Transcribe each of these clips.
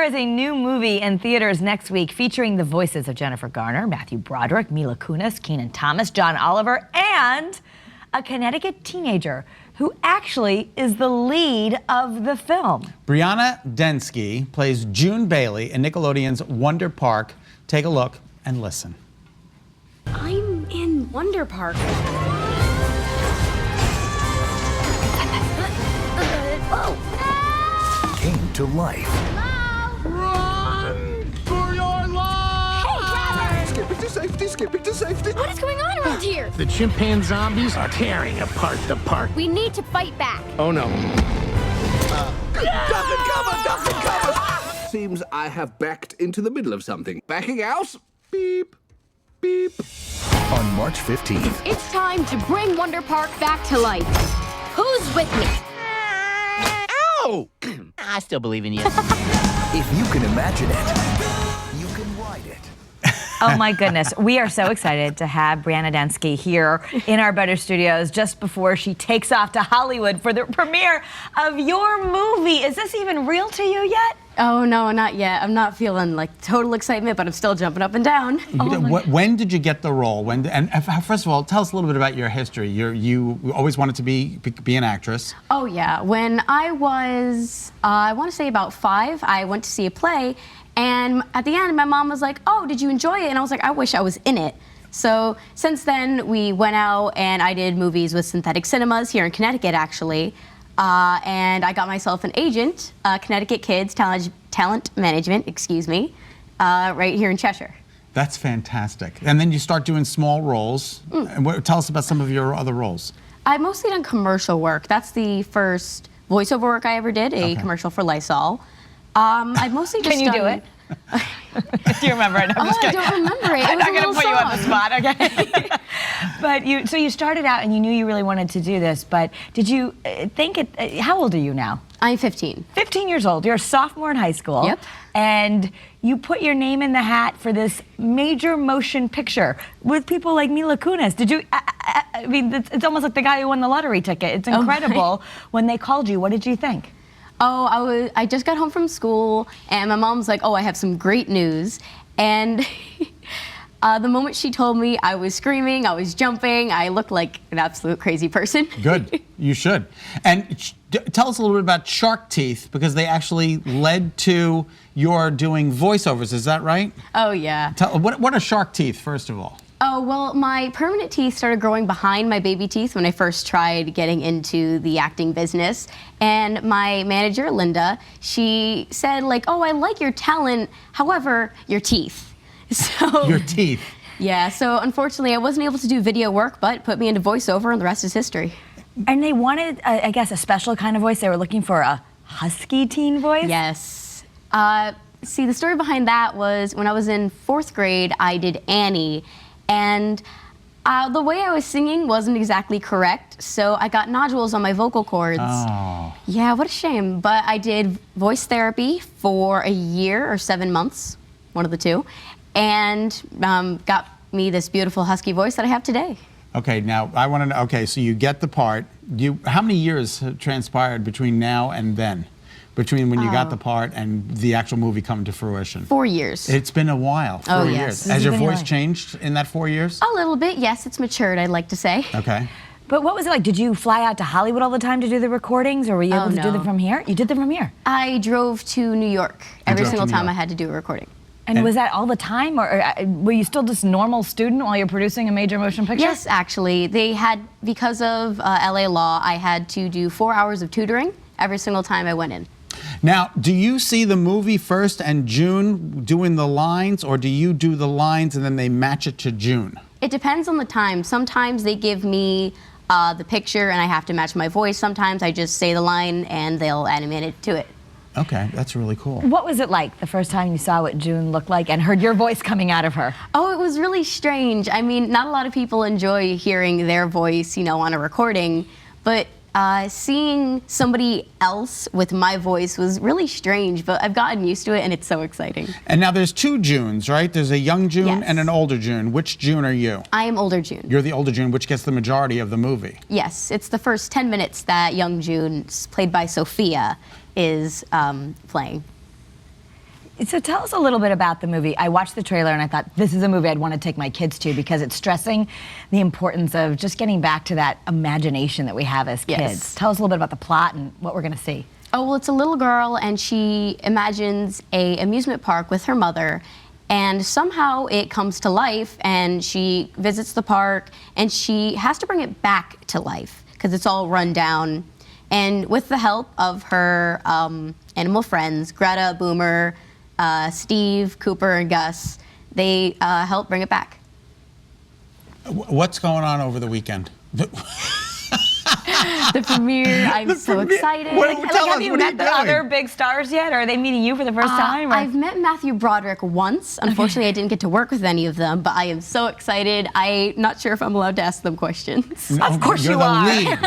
There is a new movie in theaters next week featuring the voices of Jennifer Garner, Matthew Broderick, Mila Kunis, Kenan Thomas, John Oliver, and a Connecticut teenager who actually is the lead of the film. Brianna Densky plays June Bailey in Nickelodeon's Wonder Park. Take a look and listen. I'm in Wonder Park. Oh. Came to life. Run for your life! Hey, Skipping to safety, skipping to safety. what is going on around here? The chimpanzee zombies are tearing apart the park. We need to fight back. Oh no. Duck and cover, duck and cover! Seems I have backed into the middle of something. Backing out? Beep, beep. On March 15th. It's time to bring Wonder Park back to life. Who's with me? Ow! I still believe in you. If you can imagine it, you can ride it. Oh my goodness, we are so excited to have Brianna Densky here in our Better Studios just before she takes off to Hollywood for the premiere of your movie. Is this even real to you yet? Oh, no, not yet. I'm not feeling like total excitement, but I'm still jumping up and down. When did you get the role? First of all, tell us a little bit about your history. You always wanted to be an actress. Oh, yeah. When I was, I want to say about 5, I went to see a play, and at the end, my mom was like, oh, did you enjoy it? And I was like, I wish I was in it. So since then, we went out and I did movies with Synthetic Cinemas here in Connecticut, actually. And I got myself an agent, Connecticut Kids Talent Management, right here in Cheshire. That's fantastic. And then you start doing small roles. And tell us about some of your other roles. I've mostly done commercial work. That's the first voiceover work I ever did, a commercial for Lysol. I've mostly just Can you do it? Do you remember it? I'm just kidding. I don't remember it. I'm not going to put you on the spot, okay? But so you started out and you knew you really wanted to do this, but did you think how old are you now? I'm 15. 15 years old. You're a sophomore in high school. Yep. And you put your name in the hat for this major motion picture with people like Mila Kunis. Did you, I mean, it's almost like the guy who won the lottery ticket. It's incredible. When they called you, what did you think? Oh, I just got home from school, and my mom's like, oh, I have some great news. And the moment she told me, I was screaming, I was jumping, I looked like an absolute crazy person. Good, you should. And tell us a little bit about Shark Teeth, because they actually led to your doing voiceovers, is that right? Oh, yeah. What are Shark Teeth, first of all? Oh, well, my permanent teeth started growing behind my baby teeth when I first tried getting into the acting business. And my manager, Linda, she said, like, oh, I like your talent, however, your teeth. So Your teeth. Yeah, so unfortunately, I wasn't able to do video work, but put me into voiceover, and the rest is history. And they wanted, I guess, a special kind of voice. They were looking for a husky teen voice? Yes. See, the story behind that was when I was in 4th grade, I did Annie. And the way I was singing wasn't exactly correct, so I got nodules on my vocal cords. Oh. Yeah, what a shame. But I did voice therapy for a year or 7 months, one of the two, and got me this beautiful husky voice that I have today. Okay, now I want to know, okay, so you get the part. How many years have transpired between now and then? Between when you got the part and the actual movie coming to fruition? 4 years. It's been a while. 4 yes. years. Has your voice changed in that 4 years? A little bit, yes. It's matured, I'd like to say. Okay. But what was it like? Did you fly out to Hollywood all the time to do the recordings, or were you able to do them from here? You did them from here? I drove to New York every single time I had to do a recording. And was that all the time, or were you still just a normal student while you're producing a major motion picture? Yes, actually. They had, because of LA law, I had to do 4 hours of tutoring every single time I went in. Now, do you see the movie first and June doing the lines, or do you do the lines and then they match it to June? It depends on the time. Sometimes they give me the picture and I have to match my voice. Sometimes I just say the line and they'll animate it to it. Okay, that's really cool. What was it like the first time you saw what June looked like and heard your voice coming out of her? Oh, it was really strange. I mean, not a lot of people enjoy hearing their voice, you know, on a recording, but seeing somebody else with my voice was really strange, but I've gotten used to it and it's so exciting. And now there's 2 Junes, right? There's a young June Yes. and an older June. Which June are you? I am older June. You're the older June, which gets the majority of the movie. Yes, it's the first 10 minutes that young June, played by Sophia, is playing. So tell us a little bit about the movie. I watched the trailer and I thought this is a movie I'd want to take my kids to because it's stressing the importance of just getting back to that imagination that we have as kids. Yes. Tell us a little bit about the plot and what we're going to see. Oh, well, it's a little girl, and she imagines a amusement park with her mother, and somehow it comes to life, and she visits the park, and she has to bring it back to life because it's all run down. And with the help of her animal friends, Greta, Boomer, Steve, Cooper, and Gus, they help bring it back. What's going on over the weekend? The premiere, I'm so excited. Have you met the other big stars yet? Or are they meeting you for the first time? Or? I've met Matthew Broderick once. Unfortunately, I didn't get to work with any of them, but I am so excited. I'm not sure if I'm allowed to ask them questions. No, Of course you're you the are. Lead.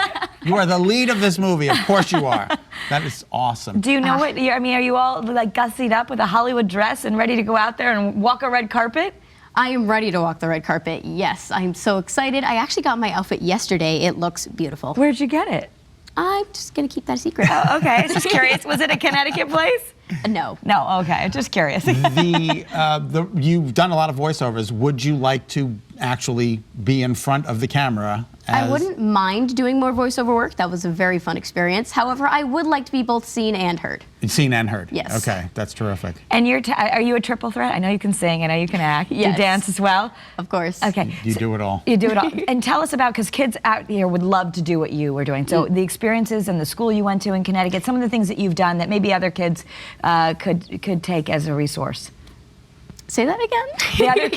You are the lead of this movie. Of course you are. That is awesome. Do you know what? I mean, are you all like gussied up with a Hollywood dress and ready to go out there and walk a red carpet? I am ready to walk the red carpet. Yes, I'm so excited. I actually got my outfit yesterday. It looks beautiful. Where'd you get it? I'm just gonna keep that a secret. Oh, okay, just curious. Was it a Connecticut place? No. No, okay, just curious. You've done a lot of voiceovers. Would you like to actually be in front of the camera? I wouldn't mind doing more voiceover work. That was a very fun experience. However, I would like to be both seen and heard. Seen and heard? Yes. Okay, that's terrific. And are you a triple threat? I know you can sing, I know you can act. Yes. You dance as well? Of course. Okay. You do it all. You do it all. And tell us about, because kids out here would love to do what you were doing. So the experiences and the school you went to in Connecticut, some of the things that you've done that maybe other kids could take as a resource. Say that again? The other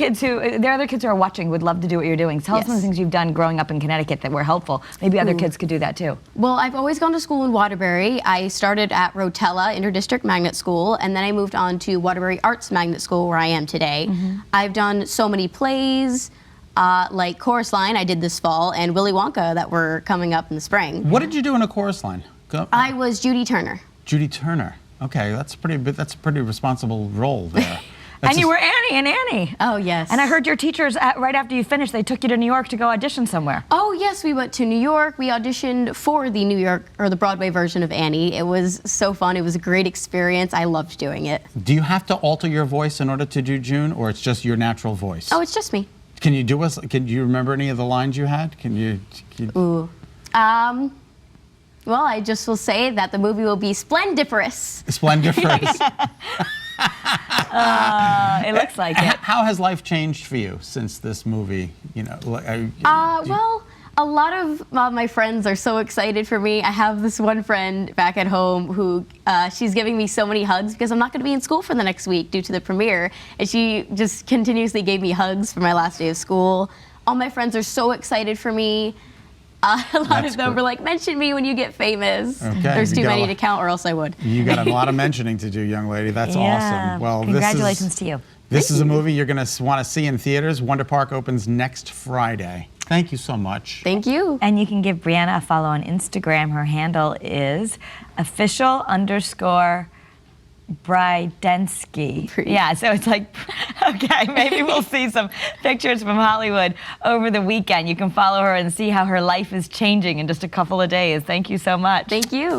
kids who are watching would love to do what you're doing. Tell us some of the things you've done growing up in Connecticut that were helpful. Maybe other kids could do that too. Well, I've always gone to school in Waterbury. I started at Rotella Interdistrict Magnet School, and then I moved on to Waterbury Arts Magnet School, where I am today. I've done so many plays, like Chorus Line I did this fall, and Willy Wonka that were coming up in the spring. What did you do in a chorus line? I was Judy Turner. Judy Turner. Okay, that's a pretty responsible role there. And you were Annie and Annie. Oh, yes. And I heard your teachers, right after you finished, they took you to New York to go audition somewhere. Oh, yes, we went to New York. We auditioned for the New York, or the Broadway version of Annie. It was so fun. It was a great experience. I loved doing it. Do you have to alter your voice in order to do June, or it's just your natural voice? Oh, it's just me. Can you remember any of the lines you had? Ooh. Well, I just will say that the movie will be splendiferous. Splendiferous. It looks like it. How has life changed for you since this movie? You know, Well, a lot of my friends are so excited for me. I have this one friend back at home who she's giving me so many hugs because I'm not going to be in school for the next week due to the premiere, and she just continuously gave me hugs for my last day of school. All my friends are so excited for me. A lot of them were like, mention me when you get famous. Okay, There's you too got many to count, or else I would. You got a lot of mentioning to do, young lady. That's awesome. Well, congratulations to you. This is a movie you're going to want to see in theaters. Wonder Park opens next Friday. Thank you so much. Thank you. And you can give Brianna a follow on Instagram. Her handle is official_Brydensky. Yeah, so it's like, okay, maybe we'll see some pictures from Hollywood over the weekend. You can follow her and see how her life is changing in just a couple of days. Thank you so much. Thank you.